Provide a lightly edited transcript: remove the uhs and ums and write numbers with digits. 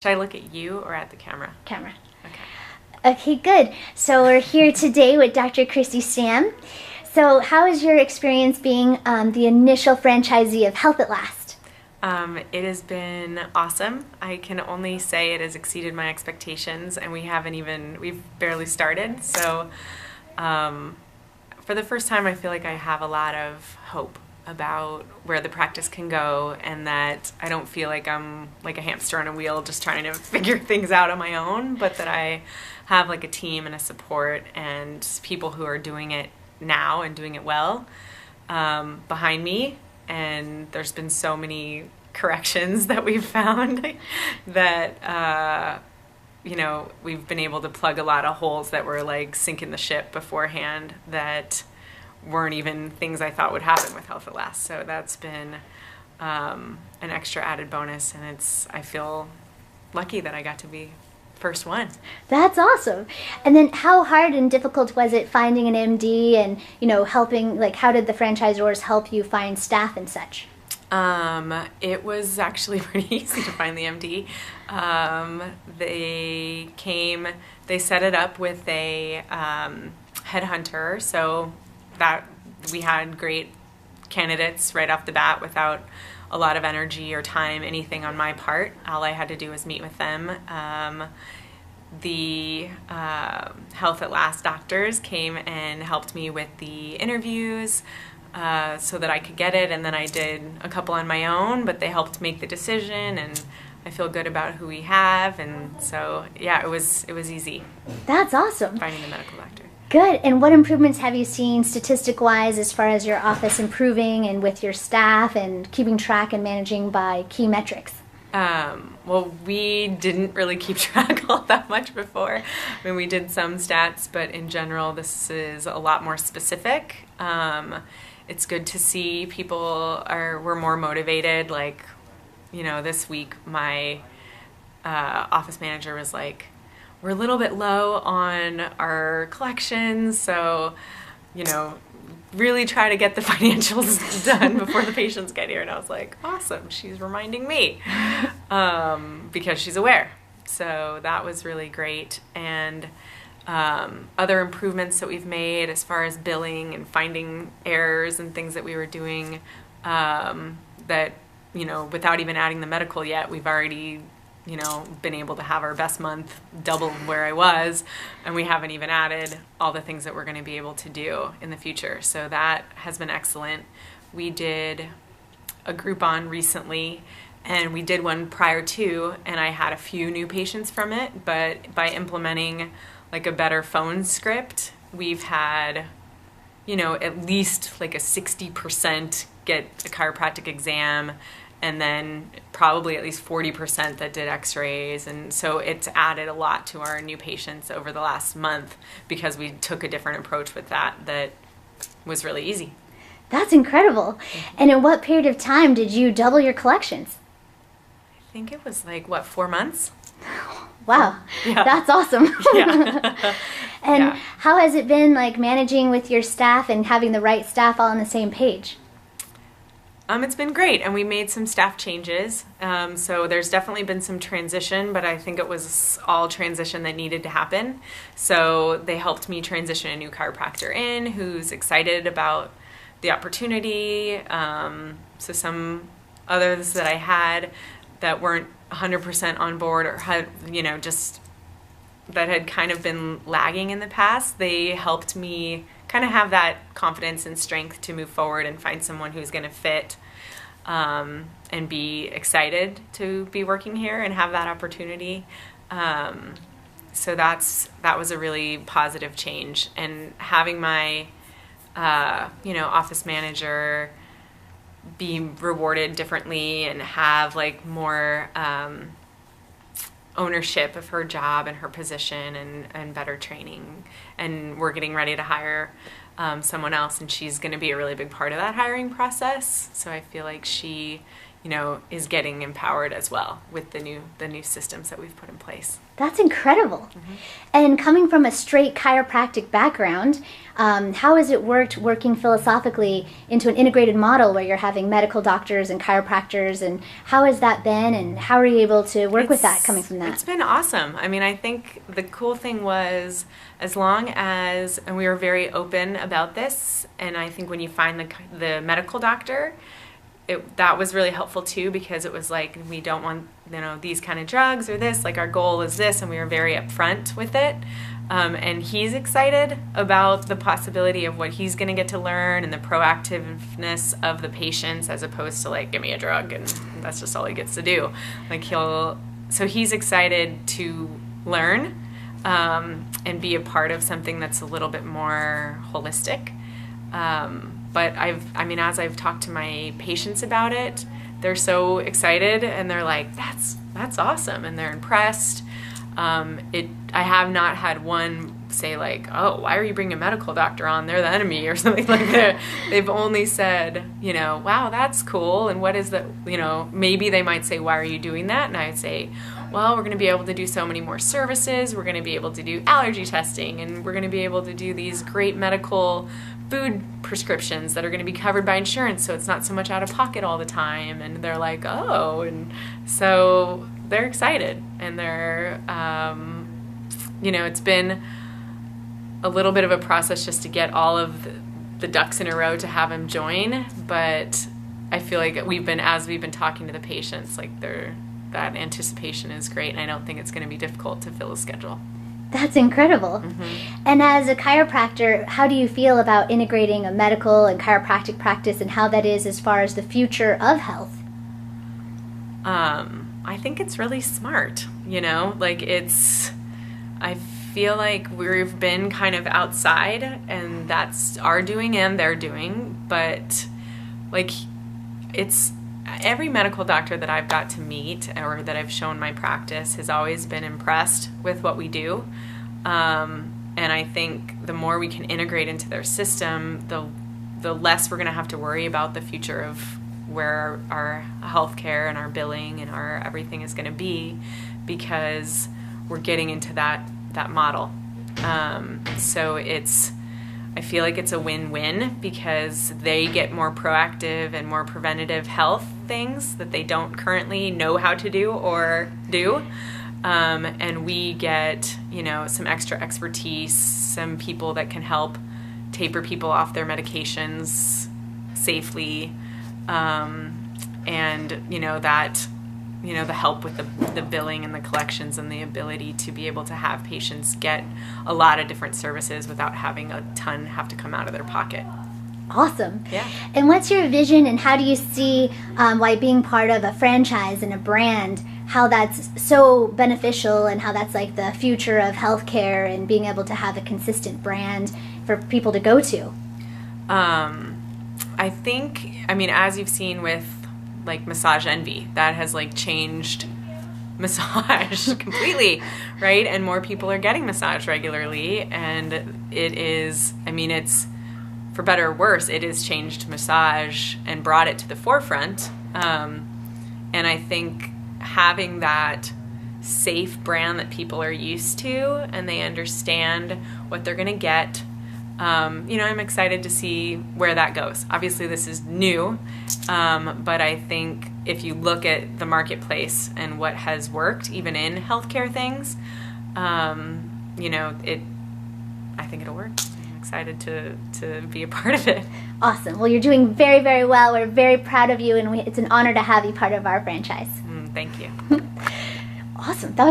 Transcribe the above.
Should I look at you or at the camera? Camera. Okay. Okay, good. So we're here today with Dr. Chrissy Stamm. So how is your experience being the initial franchisee of Health Atlast? It has been awesome. I can only say it has exceeded my expectations, and we've barely started. So for the first time, I feel like I have a lot of hope about where the practice can go, and that I don't feel like I'm like a hamster on a wheel just trying to figure things out on my own, but that I have like a team and a support and people who are doing it now and doing it well behind me. And there's been so many corrections that we've found that we've been able to plug a lot of holes that were like sinking the ship beforehand that weren't even things I thought would happen with Health Atlast. So that's been an extra added bonus, and I feel lucky that I got to be first one. That's awesome. And then how hard and difficult was it finding an MD and, helping, like how did the franchisors help you find staff and such? It was actually pretty easy to find the MD. They set it up with a headhunter, so that we had great candidates right off the bat without a lot of energy or time, anything on my part. All I had to do was meet with them. The Health Atlast doctors came and helped me with the interviews so that I could get it, and then I did a couple on my own, but they helped make the decision, and I feel good about who we have, and so yeah, it was easy. That's awesome. Finding the medical doctor. Good. And what improvements have you seen statistic-wise as far as your office improving and with your staff and keeping track and managing by key metrics? Well, we didn't really keep track all that much before. I mean, we did some stats, but in general, this is a lot more specific. It's good to see people were more motivated. Like, this week, my office manager was like, we're a little bit low on our collections, so, really try to get the financials done before the patients get here. And I was like, awesome, she's reminding me because she's aware. So that was really great. And other improvements that we've made as far as billing and finding errors and things that we were doing that, without even adding the medical yet, we've already been able to have our best month double where I was, and we haven't even added all the things that we're going to be able to do in the future. So that has been excellent. We did a Groupon recently, and we did one prior to, and I had a few new patients from it, but by implementing like a better phone script, we've had, at least like a 60% get a chiropractic exam, and then probably at least 40% that did x-rays. And so it's added a lot to our new patients over the last month because we took a different approach with that was really easy. That's incredible. Mm-hmm. And in what period of time did you double your collections? I think it was 4 months? Wow, yeah. That's awesome. Yeah. And yeah. How has it been managing with your staff and having the right staff all on the same page? It's been great, and we made some staff changes. So there's definitely been some transition, but I think it was all transition that needed to happen. So they helped me transition a new chiropractor in who's excited about the opportunity. So some others that I had that weren't 100% on board or had, just that had kind of been lagging in the past, they helped me kind of have that confidence and strength to move forward and find someone who's going to fit and be excited to be working here and have that opportunity. So that was a really positive change. And having my office manager be rewarded differently and have more ownership of her job and her position and better training. And we're getting ready to hire someone else, and she's going to be a really big part of that hiring process. So I feel like she is getting empowered as well with the new systems that we've put in place. That's incredible. And coming from a straight chiropractic background, how has it working philosophically into an integrated model where you're having medical doctors and chiropractors, and how has that been, and how are you able to work with that coming from that? It's been awesome. I mean, I think the cool thing was, as long as, and we were very open about this, and I think when you find the medical doctor, that was really helpful too, because it was like, we don't want these kind of drugs or this, like our goal is this, and we were very upfront with it. And he's excited about the possibility of what he's going to get to learn and the proactiveness of the patients, as opposed to like, give me a drug and that's just all he gets to do. Like so he's excited to learn and be a part of something that's a little bit more holistic. But as I've talked to my patients about it, they're so excited and they're like, that's awesome, and they're impressed. I have not had one say like, oh, why are you bringing a medical doctor on? They're the enemy or something like that. They've only said, wow, that's cool. And what is that? Maybe they might say, why are you doing that? And I'd say, well, we're going to be able to do so many more services. We're going to be able to do allergy testing, and we're going to be able to do these great medical food prescriptions that are going to be covered by insurance, so it's not so much out of pocket all the time. And they're like, oh, and so they're excited, and they're, it's been a little bit of a process just to get all of the ducks in a row to have him join. But I feel like as we've been talking to the patients, like that anticipation is great, and I don't think it's going to be difficult to fill a schedule. That's incredible. And as a chiropractor, how do you feel about integrating a medical and chiropractic practice, and how that is as far as the future of health? I think it's really smart, I feel like we've been kind of outside, and that's our doing and their doing, but like every medical doctor that I've got to meet or that I've shown my practice has always been impressed with what we do. And I think the more we can integrate into their system, the less we're going to have to worry about the future of where our healthcare and our billing and our everything is going to be, because we're getting into that model. So I feel like it's a win-win, because they get more proactive and more preventative health things that they don't currently know how to do or do. And we get, some extra expertise, some people that can help taper people off their medications safely. And, the help with the billing and the collections, and the ability to be able to have patients get a lot of different services without having a ton have to come out of their pocket. Awesome. Yeah. And what's your vision, and how do you see why being part of a franchise and a brand, how that's so beneficial, and how that's like the future of healthcare and being able to have a consistent brand for people to go to? I think, as you've seen with like Massage Envy, that has like changed massage completely, right? And more people are getting massage regularly, and it is, it's, for better or worse, it has changed massage and brought it to the forefront. And I think having that safe brand that people are used to, and they understand what they're going to get, I'm excited to see where that goes. Obviously, this is new, but I think if you look at the marketplace and what has worked, even in healthcare things, I think it'll work. I'm excited to be a part of it. Awesome. Well, you're doing very, very well. We're very proud of you, and it's an honor to have you part of our franchise. Thank you. Awesome. That was